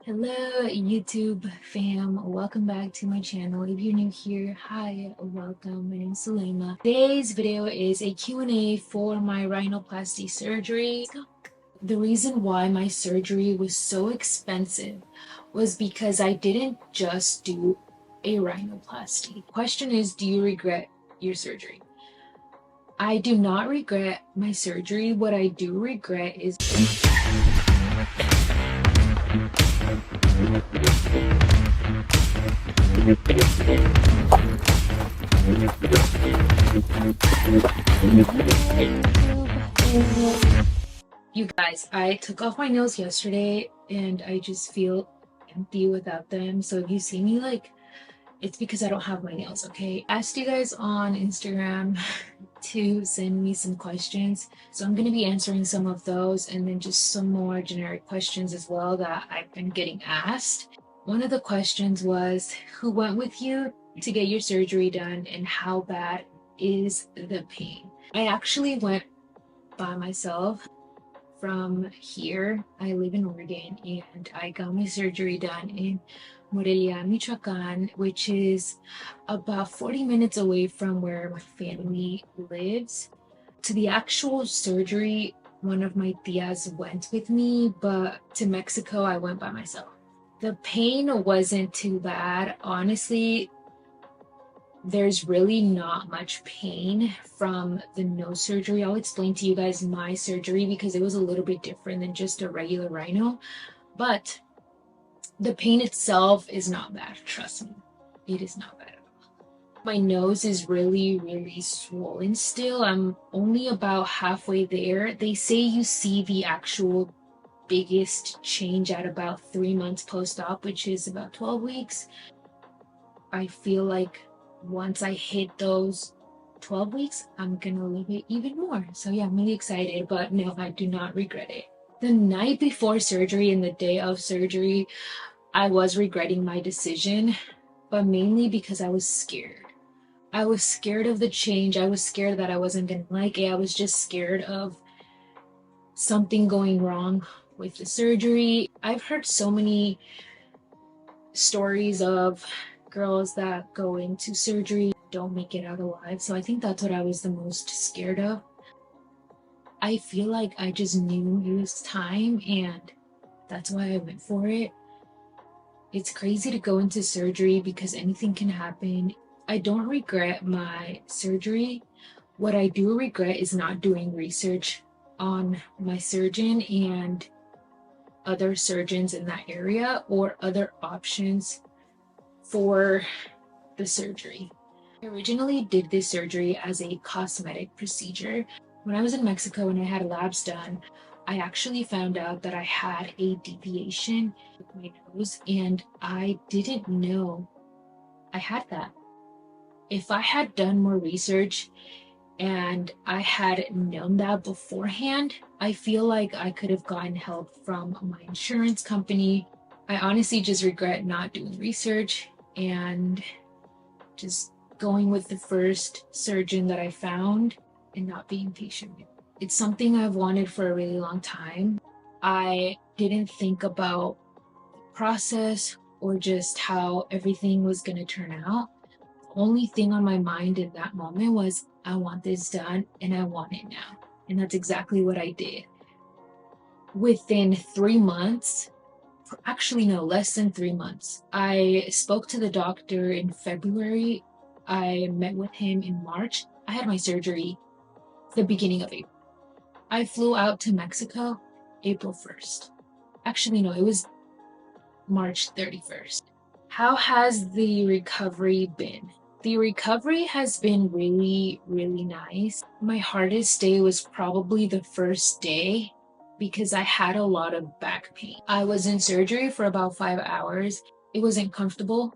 Hello YouTube fam, welcome back to my channel. If you're new here, hi, welcome. My name is Salima. Today's video is a Q&A for my rhinoplasty surgery. The reason why my surgery was so expensive was because I didn't just do a rhinoplasty. Question is, do you regret your surgery? I do not regret my surgery. What I do regret is you guys, I took off my nails yesterday and I just feel empty without them. So if you see me it's because I don't have my nails, okay? I asked you guys on Instagram to send me some questions. So I'm going to be answering some of those and then just some more generic questions as well that I've been getting asked. One of the questions was, who went with you to get your surgery done and how bad is the pain? I actually went by myself from here. I live in Oregon and I got my surgery done in Morelia, Michoacan, which is about 40 minutes away from where my family lives. To the actual surgery, one of my tias went with me, but to Mexico, I went by myself. The pain wasn't too bad. Honestly, there's really not much pain from the nose surgery. I'll explain to you guys my surgery because it was a little bit different than just a regular rhino, but the pain itself is not bad. Trust me, it is not bad at all. My nose is really swollen still. I'm only about halfway there. They say you see the actual biggest change at about 3 months post-op, which is about 12 weeks. I feel like once I hit those 12 weeks, I'm gonna love it even more. So yeah, I'm really excited, but no, I do not regret it. The night before surgery and the day of surgery, I was regretting my decision, but mainly because I was scared. I was scared of the change. I was scared that I wasn't gonna like it. I was just scared of something going wrong with the surgery. I've heard so many stories of girls that go into surgery don't make it out alive, so I think that's what I was the most scared of. I feel like I just knew it was time and that's why I went for it. It's crazy to go into surgery because anything can happen. I don't regret my surgery. What I do regret is not doing research on my surgeon and other surgeons in that area or other options for the surgery. I originally did this surgery as a cosmetic procedure. When I was in Mexico and I had labs done, I actually found out that I had a deviation with my nose and I didn't know I had that. If I had done more research and I had known that beforehand, I feel like I could have gotten help from my insurance company. I honestly just regret not doing research and just going with the first surgeon that I found and not being patient. It's something I've wanted for a really long time. I didn't think about the process or just how everything was going to turn out. The only thing on my mind in that moment was, I want this done and I want it now. And that's exactly what I did. Within 3 months, actually no, less than 3 months, I spoke to the doctor in February. I met with him in March. I had my surgery the beginning of April. I flew out to Mexico April 1st. Actually, no, it was March 31st. How has the recovery been? The recovery has been really nice. My hardest day was probably the first day because I had a lot of back pain. I was in surgery for about 5 hours. It wasn't comfortable.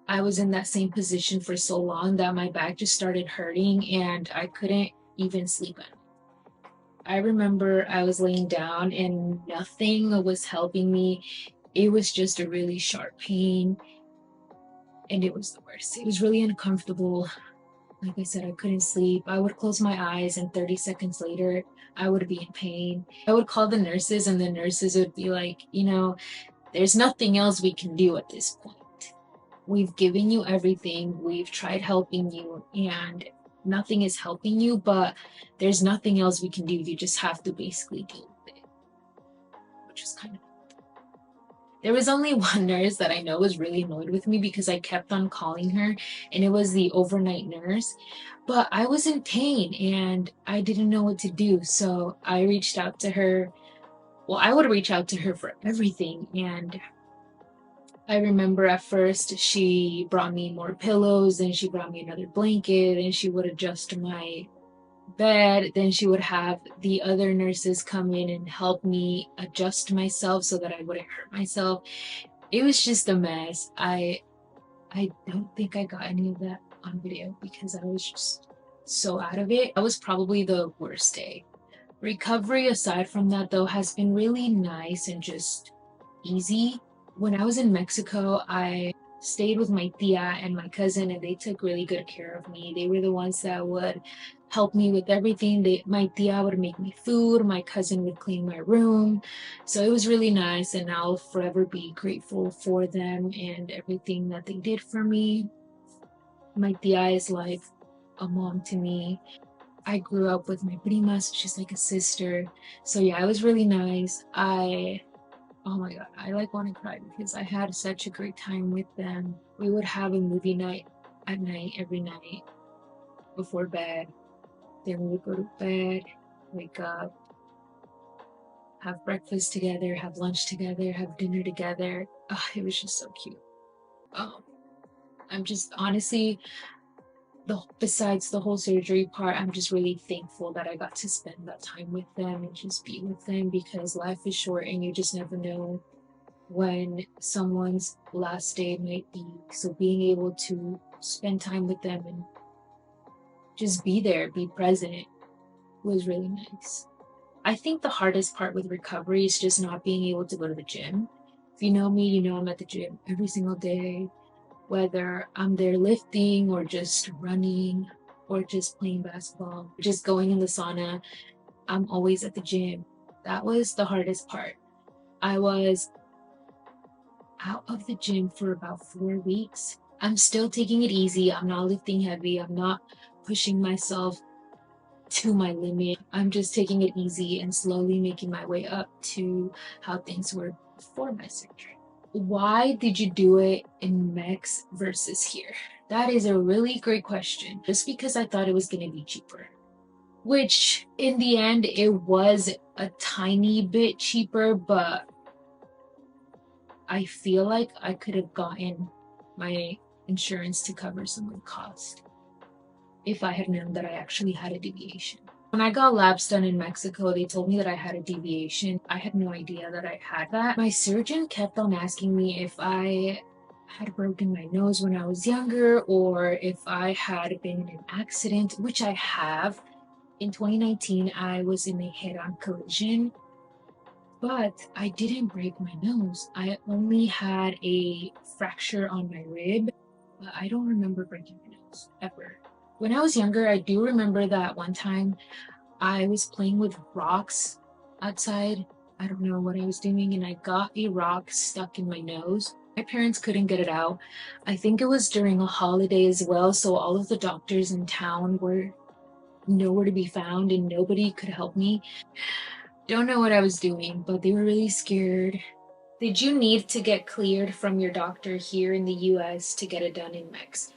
I was in that same position for so long that my back just started hurting and I couldn't even sleep at night. I remember I was laying down and nothing was helping me. It was just a really sharp pain and it was the worst. It was really uncomfortable. Like I said, I couldn't sleep. I would close my eyes and 30 seconds later, I would be in pain. I would call the nurses and the nurses would be like, There's nothing else we can do at this point. We've given you everything, we've tried helping you, and nothing is helping you, but there's nothing else we can do. You just have to basically deal with it, which is kind of. There was only one nurse that I know was really annoyed with me because I kept on calling her, and it was the overnight nurse. But I was in pain and I didn't know what to do. So I reached out to her. Well, I would reach out to her for everything. And I remember at first she brought me more pillows, then she brought me another blanket, and she would adjust my bed. Then she would have the other nurses come in and help me adjust myself so that I wouldn't hurt myself. It was just a mess. I don't think I got any of that on video because I was just so out of it. That was probably the worst day. Recovery aside from that though has been really nice and just easy. When I was in Mexico, I stayed with my tia and my cousin, and they took really good care of me. They were the ones that would help me with everything. My tia would make me food, my cousin would clean my room. So it was really nice, and I'll forever be grateful for them and everything that they did for me. My tia is like a mom to me. I grew up with my prima, so she's like a sister. So yeah, it was really nice. Oh my god, I like want to cry because I had such a great time with them. We would have a movie night at night every night before bed. Then we would go to bed, wake up, have breakfast together, have lunch together, have dinner together. Oh, it was just so cute. Oh, I'm just honestly, besides the whole surgery part, I'm just really thankful that I got to spend that time with them and just be with them, because life is short and you just never know when someone's last day might be. So being able to spend time with them and just be there, be present, was really nice. I think the hardest part with recovery is just not being able to go to the gym. If you know me, you know I'm at the gym every single day, whether I'm there lifting or just running or just playing basketball, just going in the sauna. I'm always at the gym. That was the hardest part. I was out of the gym for about 4 weeks. I'm still taking it easy. I'm not lifting heavy. I'm not pushing myself to my limit. I'm just taking it easy and slowly making my way up to how things were before my surgery. Why did you do it in Mex versus here? That is a really great question. Just because I thought it was going to be cheaper, which in the end it was a tiny bit cheaper, but I feel like I could have gotten my insurance to cover some of the cost if I had known that I actually had a deviation. When I got labs done in Mexico, they told me that I had a deviation. I had no idea that I had that. My surgeon kept on asking me if I had broken my nose when I was younger or if I had been in an accident, which I have. In 2019, I was in a head-on collision, but I didn't break my nose. I only had a fracture on my rib, but I don't remember breaking my nose ever. When I was younger, I do remember that one time I was playing with rocks outside. I don't know what I was doing, and I got a rock stuck in my nose. My parents couldn't get it out. I think it was during a holiday as well, so all of the doctors in town were nowhere to be found and nobody could help me. Don't know what I was doing, but they were really scared. Did you need to get cleared from your doctor here in the US to get it done in Mex?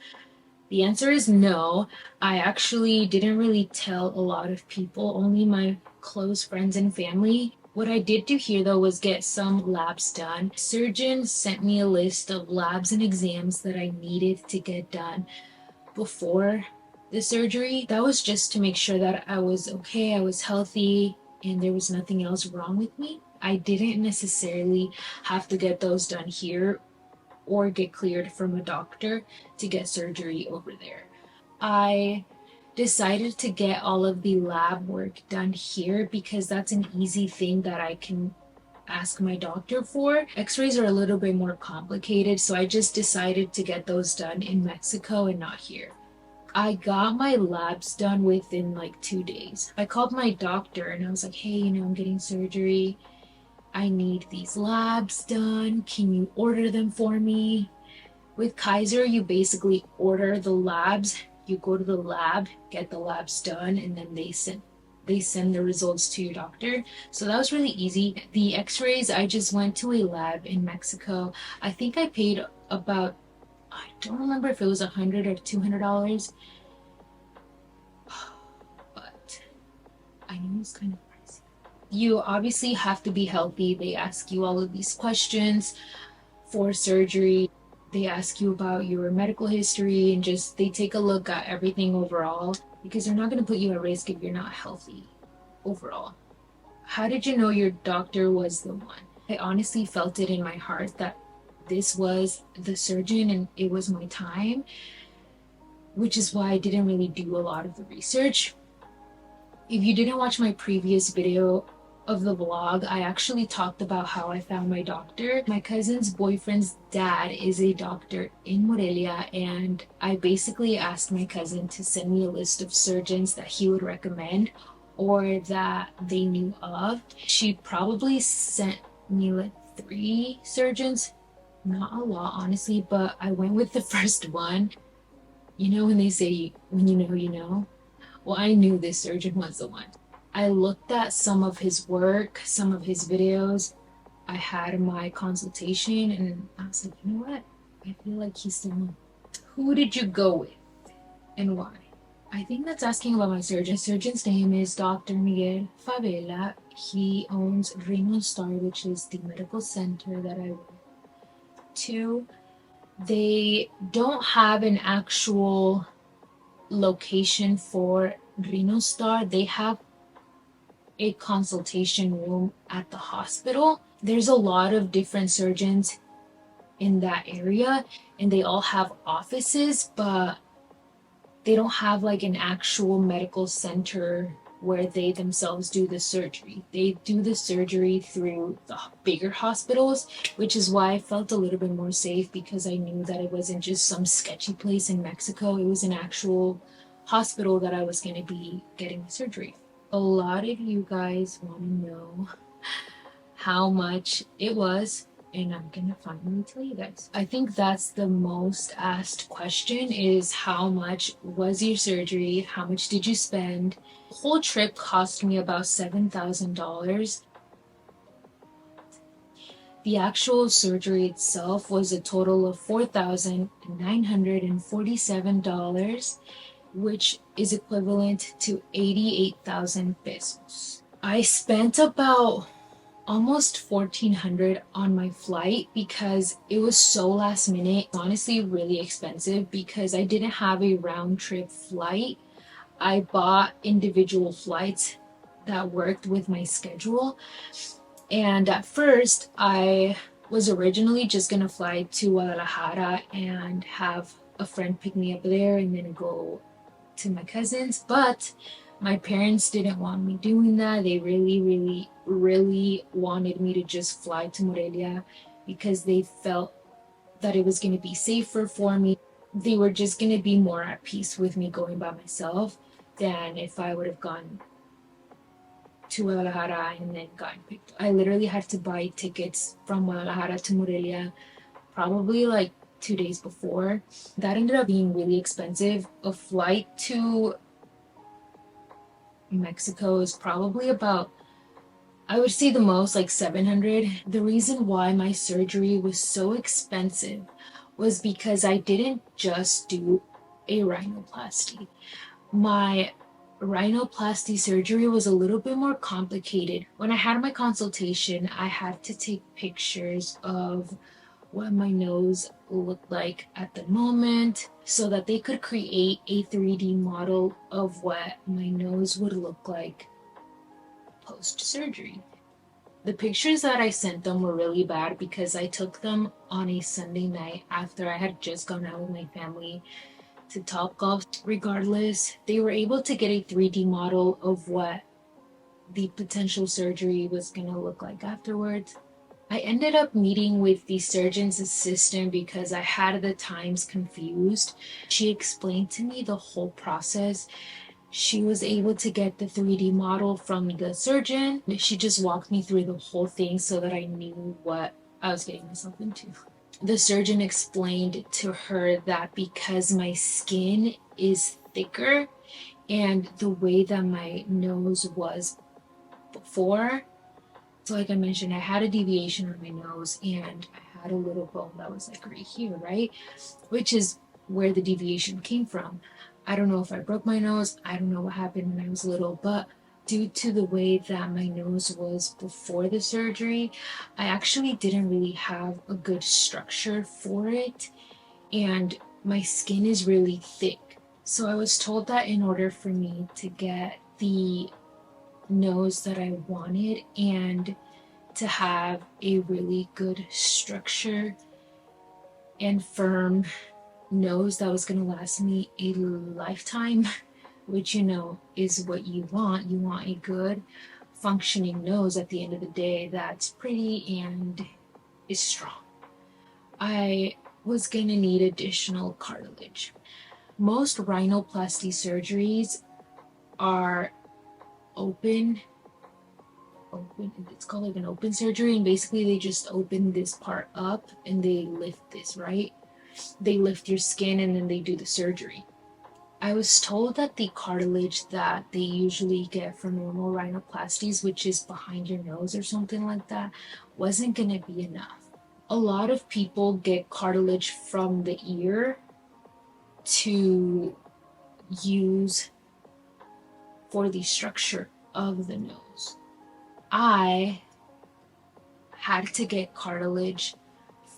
The answer is no. I actually didn't really tell a lot of people, only my close friends and family. What I did do here though was get some labs done. Surgeon sent me a list of labs and exams that I needed to get done before the surgery. That was just to make sure that I was okay, I was healthy, and there was nothing else wrong with me. I didn't necessarily have to get those done here or get cleared from a doctor to get surgery over there. I decided to get all of the lab work done here because that's an easy thing that I can ask my doctor for. X-rays are a little bit more complicated, so I just decided to get those done in Mexico and not here. I got my labs done within like 2 days. I called my doctor and I was like, hey, I'm getting surgery. I need these labs done. Can you order them for me? With Kaiser, you basically order the labs. You go to the lab, get the labs done, and then they send the results to your doctor. So that was really easy. The x-rays, I just went to a lab in Mexico. I think I paid about, I don't remember if it was $100 or $200, but I knew it was kind of pricey. You obviously have to be healthy. They ask you all of these questions for surgery. They ask you about your medical history and just they take a look at everything overall because they're not going to put you at risk if you're not healthy overall. How did you know your doctor was the one? I honestly felt it in my heart that this was the surgeon and it was my time, which is why I didn't really do a lot of the research. If you didn't watch my previous video of the vlog, I actually talked about how I found my doctor. My cousin's boyfriend's dad is a doctor in Morelia, and I basically asked my cousin to send me a list of surgeons that he would recommend or that they knew of. She probably sent me like 3 surgeons, not a lot honestly, but I went with the first one. You know when they say when you know, you know? Well, I knew this surgeon was the one. I looked at some of his work, some of his videos. I had my consultation and I was like, you know what? I feel like he's the one. Who did you go with and why? I think that's asking about my surgeon. Surgeon's name is Dr. Miguel Favela. He owns Rhinostar, which is the medical center that I went to. They don't have an actual location for Rhinostar. They have a consultation room at the hospital. There's a lot of different surgeons in that area and they all have offices, but they don't have like an actual medical center where they themselves do the surgery. They do the surgery through the bigger hospitals, which is why I felt a little bit more safe because I knew that it wasn't just some sketchy place in Mexico. It was an actual hospital that I was going to be getting the surgery. A lot of you guys want to know how much it was, and I'm gonna finally tell you guys. I think that's the most asked question is how much was your surgery? How much did you spend? The whole trip cost me about $7,000. The actual surgery itself was a total of $4,947, which is equivalent to 88,000 pesos. I spent about almost 1,400 on my flight because it was so last minute. Honestly, really expensive because I didn't have a round trip flight. I bought individual flights that worked with my schedule. And at first, I was originally just gonna fly to Guadalajara and have a friend pick me up there and then go to my cousins, but my parents didn't want me doing that. They really wanted me to just fly to Morelia because they felt that it was going to be safer for me. They were just going to be more at peace with me going by myself than if I would have gone to Guadalajara and then gotten picked up. I literally had to buy tickets from Guadalajara to Morelia probably like 2 days before. That ended up being really expensive. A flight to Mexico is probably about, I would say the most like 700. The reason why my surgery was so expensive was because I didn't just do a rhinoplasty. My rhinoplasty surgery was a little bit more complicated. When I had my consultation, I had to take pictures of what my nose looked like at the moment so that they could create a 3D model of what my nose would look like post-surgery. The pictures that I sent them were really bad because I took them on a Sunday night after I had just gone out with my family to Topgolf. Regardless, they were able to get a 3D model of what the potential surgery was going to look like afterwards. I ended up meeting with the surgeon's assistant because I had the times confused. She explained to me the whole process She was able to get the 3D model from the surgeon. She just walked me through the whole thing so that I knew what I was getting myself into. The surgeon explained to her that because my skin is thicker and the way that my nose was before, so like I mentioned, I had a deviation on my nose and I had a little bone that was like right here, right? Which is where the deviation came from. I don't know if I broke my nose. I don't know what happened when I was little, but due to the way that my nose was before the surgery, I actually didn't really have a good structure for it, and my skin is really thick. So I was told that in order for me to get the nose that I wanted and to have a really good structure and firm nose that was going to last me a lifetime, which is what you want. You want a good functioning nose at the end of the day that's pretty and is strong. I was going to need additional cartilage. Most rhinoplasty surgeries are open, it's called like an open surgery, and basically they just open this part up and they lift this, right? They lift your skin and then they do the surgery. I was told that the cartilage that they usually get for normal rhinoplasties, which is behind your nose or something like that, wasn't going to be enough. A lot of people get cartilage from the ear to use for the structure of the nose. I had to get cartilage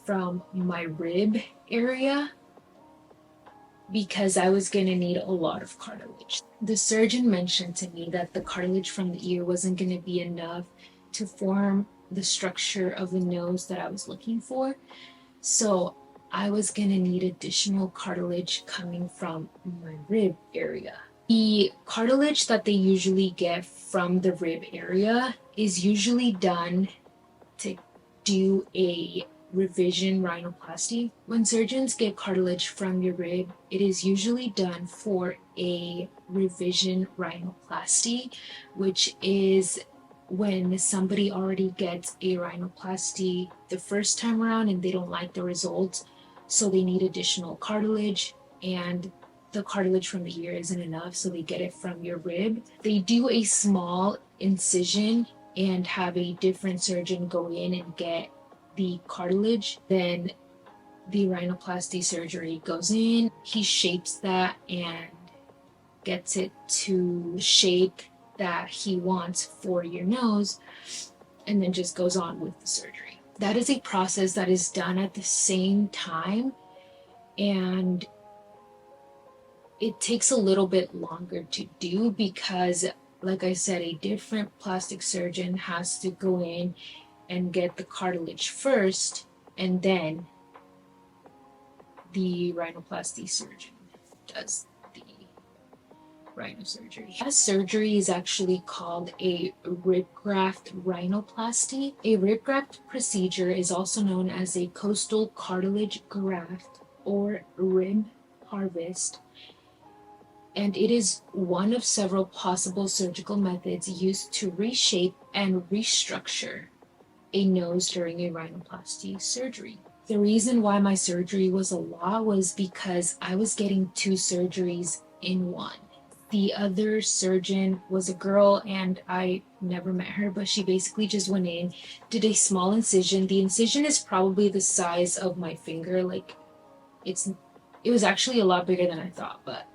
from my rib area because I was going to need a lot of cartilage. The surgeon mentioned to me that the cartilage from the ear wasn't going to be enough to form the structure of the nose that I was looking for. So I was going to need additional cartilage coming from my rib area. The cartilage that they usually get from the rib area is usually done to do a revision rhinoplasty. When surgeons get cartilage from your rib, it is usually done for a revision rhinoplasty, which is when somebody already gets a rhinoplasty the first time around and they don't like the results, so they need additional cartilage, and the cartilage from the ear isn't enough, so they get it from your rib. They do a small incision and have a different surgeon go in and get the cartilage. Then the rhinoplasty surgery goes in, he shapes that and gets it to shape that he wants for your nose, and then just goes on with the surgery. That is a process that is done at the same time, and it takes a little bit longer to do because, like I said, a different plastic surgeon has to go in and get the cartilage first, and then the rhinoplasty surgeon does the rhinosurgery. That surgery is actually called a rib graft rhinoplasty. A rib graft procedure is also known as a coastal cartilage graft or rib harvest, and it is one of several possible surgical methods used to reshape and restructure a nose during a rhinoplasty surgery. The reason why my surgery was a lot was because I was getting 2 surgeries in one. The other surgeon was a girl, and I never met her, but she basically just went in, did a small incision. The incision is probably the size of my finger. Like it was actually a lot bigger than I thought, but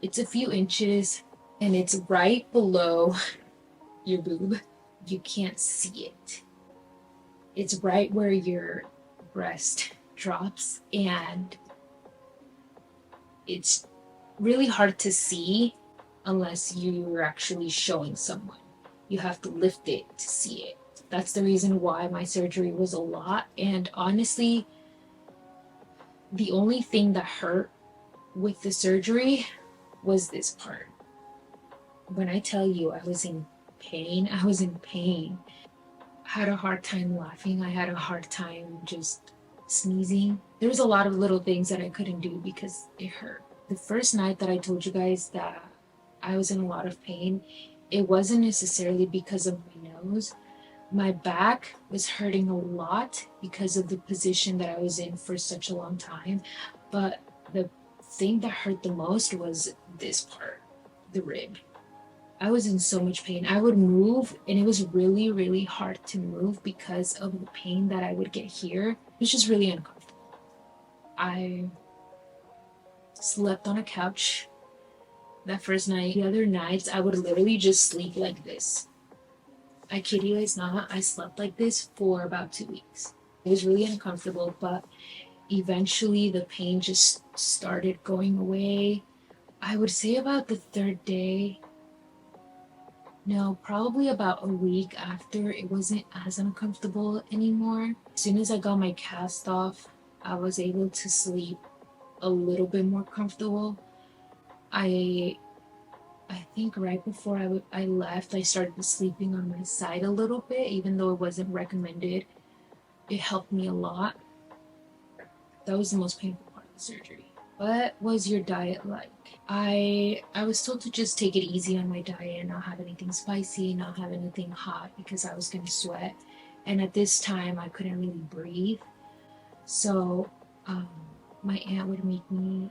it's a few inches and it's right below your boob. You can't see it. It's right where your breast drops, and it's really hard to see unless you're actually showing someone. You have to lift it to see it. That's the reason why my surgery was a lot, and honestly, the only thing that hurt with the surgery was this part. When I tell you I was in pain, I was in pain. I had a hard time laughing. I had a hard time just sneezing. There was a lot of little things that I couldn't do because it hurt. The first night that I told you guys that I was in a lot of pain. It wasn't necessarily because of my nose. My back was hurting a lot because of the position that I was in for such a long time. But the thing that hurt the most was this part, the rib. I was in so much pain. I would move and it was really, really hard to move because of the pain that I would get here. It was just really uncomfortable. I slept on a couch that first night. The other nights, I would literally just sleep like this. I kid you guys not, I slept like this for about 2 weeks. It was really uncomfortable, but eventually the pain just started going away. I would say about the third day, no, probably about a week after, it wasn't as uncomfortable anymore. As soon as I got my cast off, I was able to sleep a little bit more comfortable. I think right before I left, I started sleeping on my side a little bit, even though it wasn't recommended. It helped me a lot. That was the most painful part of the surgery. What was your diet like? I was told to just take it easy on my diet, not have anything spicy, not have anything hot because I was gonna sweat. And at this time, I couldn't really breathe. So my aunt would make me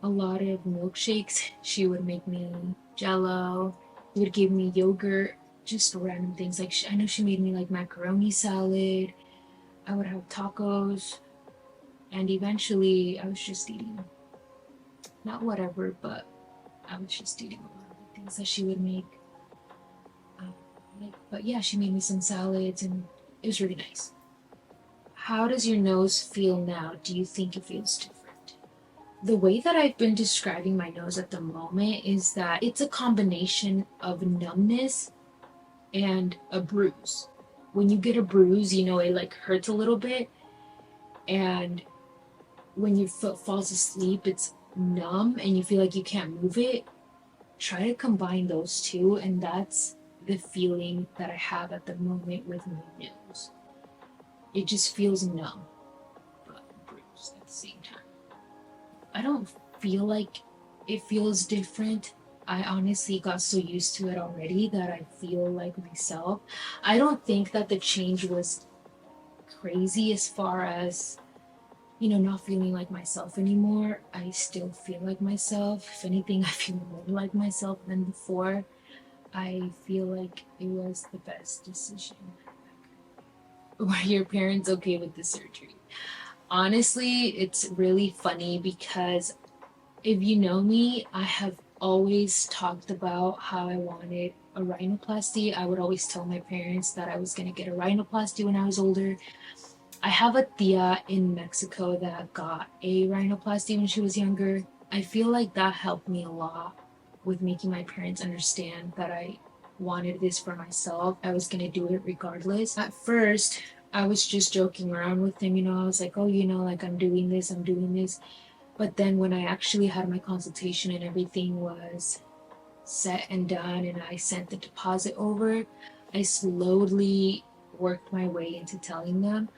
a lot of milkshakes. She would make me jello. She would give me yogurt, just random things. Like I know she made me like macaroni salad. I would have tacos. And eventually I was just eating, not whatever, but I was just eating a lot of the things that she would make. But yeah, she made me some salads and it was really nice. How does your nose feel now? Do you think it feels different? The way that I've been describing my nose at the moment is that it's a combination of numbness and a bruise. When you get a bruise, you know, it like hurts a little bit. And when your foot falls asleep, it's numb and you feel like you can't move it. Try to combine those two, and that's the feeling that I have at the moment with my nose. It just feels numb, but bruised at the same time. I don't feel like it feels different. I honestly got so used to it already that I feel like myself. I don't think that the change was crazy as far as, you know, not feeling like myself anymore. I still feel like myself. If anything, I feel more like myself than before. I feel like it was the best decision. Were your parents okay with the surgery? Honestly, it's really funny because if you know me, I have always talked about how I wanted a rhinoplasty. I would always tell my parents that I was going to get a rhinoplasty when I was older. I have a tia in Mexico that got a rhinoplasty when she was younger. I feel like that helped me a lot with making my parents understand that I wanted this for myself. I was gonna do it regardless. At first, I was just joking around with him, you know, I was like, oh, you know, like I'm doing this, I'm doing this. But then when I actually had my consultation and everything was set and done and I sent the deposit over, I slowly worked my way into telling them.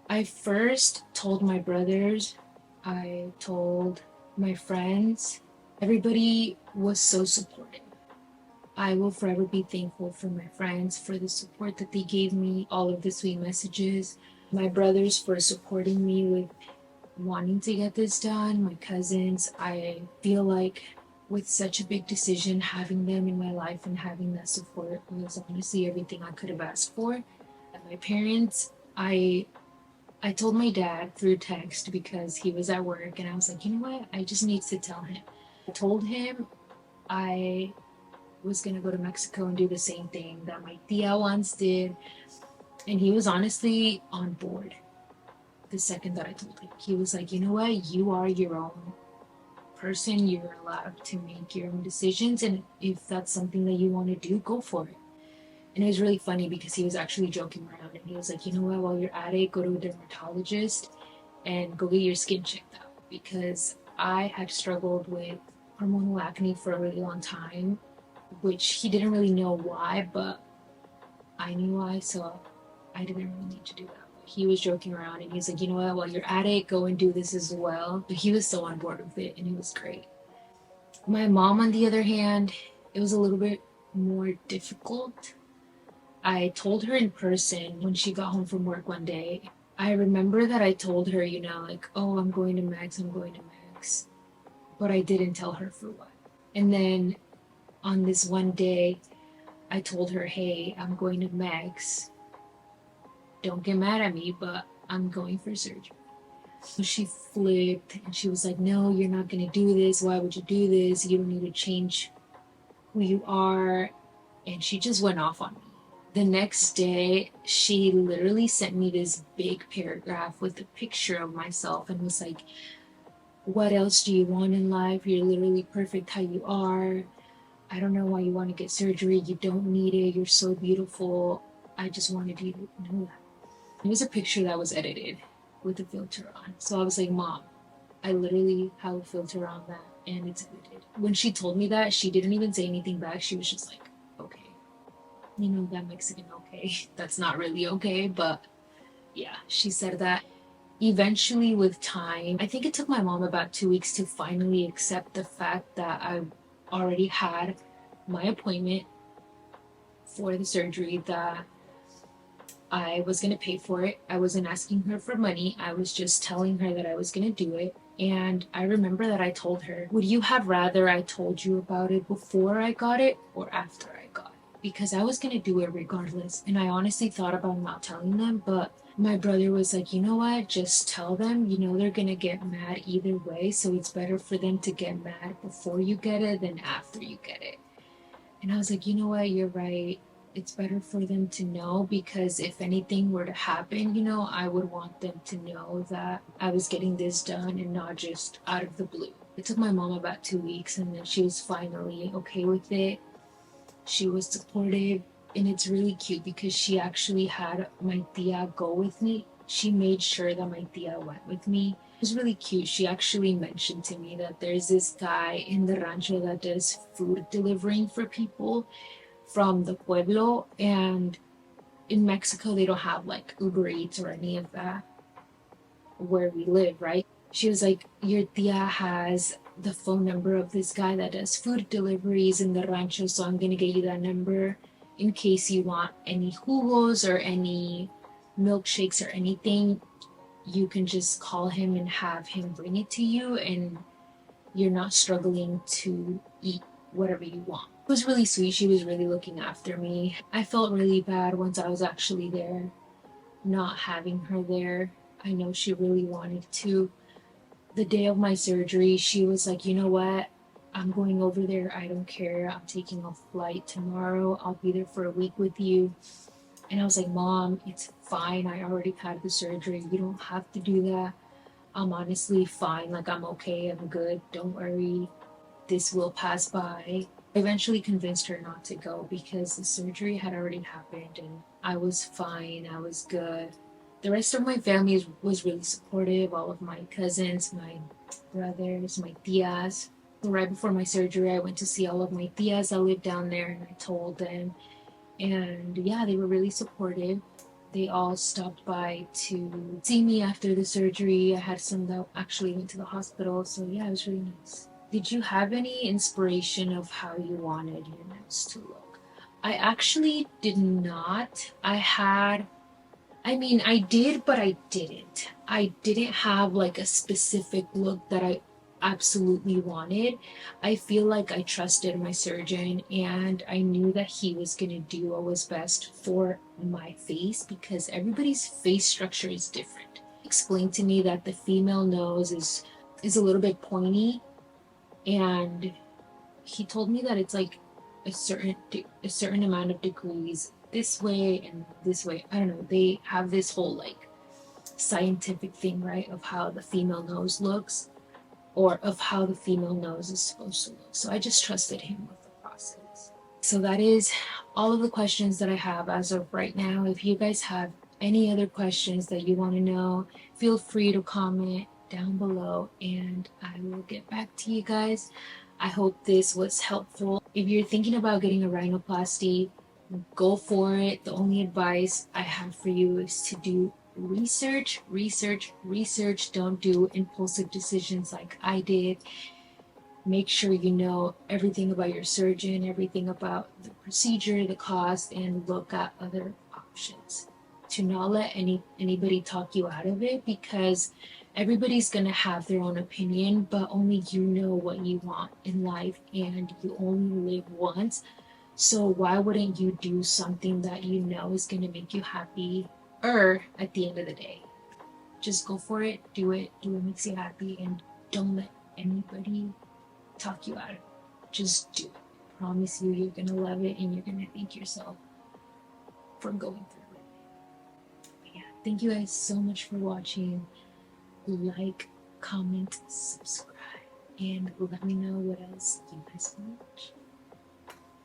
I first told my brothers, I told my friends. Everybody was so supportive. I will forever be thankful for my friends, for the support that they gave me, all of the sweet messages. My brothers for supporting me with wanting to get this done. My cousins, I feel like with such a big decision, having them in my life and having that support was honestly everything I could have asked for. And my parents, I told my dad through text because he was at work and I was like, you know what? I just need to tell him. I told him I was going to go to Mexico and do the same thing that my tia once did. And he was honestly on board the second that I told him. He was like, you know what? You are your own person. You're allowed to make your own decisions. And if that's something that you want to do, go for it. And it was really funny because he was actually joking around and he was like, you know what, while you're at it, go to a dermatologist and go get your skin checked out. Because I had struggled with hormonal acne for a really long time, which he didn't really know why, but I knew why, so I didn't really need to do that. But he was joking around and he was like, you know what, while you're at it, go and do this as well. But he was so on board with it and it was great. My mom, on the other hand, it was a little bit more difficult. I told her in person when she got home from work one day. I remember that I told her, like, oh, I'm going to Max, I'm going to Max. But I didn't tell her for what. And then on this one day, I told her, hey, I'm going to Max. Don't get mad at me, but I'm going for surgery. So she flipped and she was like, no, you're not going to do this. Why would you do this? You don't need to change who you are. And she just went off on me. The next day, she literally sent me this big paragraph with a picture of myself and was like, what else do you want in life? You're literally perfect how you are. I don't know why you want to get surgery. You don't need it. You're so beautiful. I just wanted you to know that. It was a picture that was edited with a filter on. So I was like, Mom, I literally have a filter on that and it's edited. When she told me that, she didn't even say anything back. She was just like, okay. That Mexican okay. That's not really okay, but yeah, she said that. Eventually, with time, I think it took my mom about 2 weeks to finally accept the fact that I already had my appointment for the surgery, that I was going to pay for it. I wasn't asking her for money. I was just telling her that I was going to do it. And I remember that I told her, would you have rather I told you about it before I got it or after I got it? Because I was going to do it regardless. And I honestly thought about not telling them, but my brother was like, you know what? Just tell them, they're going to get mad either way. So it's better for them to get mad before you get it than after you get it. And I was like, you know what? You're right. It's better for them to know, because if anything were to happen, I would want them to know that I was getting this done and not just out of the blue. It took my mom about 2 weeks, and then she was finally okay with it. She was supportive, and it's really cute because she actually had my tia go with me. She made sure that my tia went with me. It was really cute. She actually mentioned to me that there's this guy in the rancho that does food delivering for people from the pueblo, and in Mexico they don't have like Uber Eats or any of that where we live, right? She was like, your tia has the phone number of this guy that does food deliveries in the rancho, so I'm gonna get you that number in case you want any jugos or any milkshakes or anything. You can just call him and have him bring it to you, and you're not struggling to eat whatever you want. It was really sweet. She was really looking after me. I felt really bad once I was actually there, not having her there. I know she really wanted to. The day of my surgery, she was like, you know what? I'm going over there. I don't care. I'm taking a flight tomorrow. I'll be there for a week with you. And I was like, Mom, it's fine. I already had the surgery. You don't have to do that. I'm honestly fine. Like, I'm okay. I'm good. Don't worry. This will pass by. I eventually convinced her not to go because the surgery had already happened and I was fine. I was good. The rest of my family was really supportive. All of my cousins, my brothers, my tias. Right before my surgery, I went to see all of my tias that lived down there, and I told them. And yeah, they were really supportive. They all stopped by to see me after the surgery. I had some that actually went to the hospital. So yeah, it was really nice. Did you have any inspiration of how you wanted your nose to look? I actually did not. I did, but I didn't. I didn't have like a specific look that I absolutely wanted. I feel like I trusted my surgeon and I knew that he was going to do what was best for my face because everybody's face structure is different. He explained to me that the female nose is a little bit pointy, and he told me that it's like a certain amount of degrees this way and this way. I don't know. They have this whole like scientific thing, right, of how the female nose looks or of how the female nose is supposed to look. So I just trusted him with the process. So that is all of the questions that I have as of right now. If you guys have any other questions that you want to know, feel free to comment down below and I will get back to you guys. I hope this was helpful. If you're thinking about getting a rhinoplasty, go for it. The only advice I have for you is to do research. Don't do impulsive decisions like I did. make sure you know everything about your surgeon, everything about the procedure, the cost, and look at other options. To not let anybody talk you out of it, because everybody's gonna have their own opinion, but only you know what you want in life, and you only live once. So why wouldn't you do something that you know is gonna make you happy or at the end of the day? Just go for it, do what makes you happy, and don't let anybody talk you out of it. Just do it. I promise you, you're gonna love it and you're gonna thank yourself for going through it. But yeah, thank you guys so much for watching. Like, comment, subscribe, and let me know what else you guys want to watch.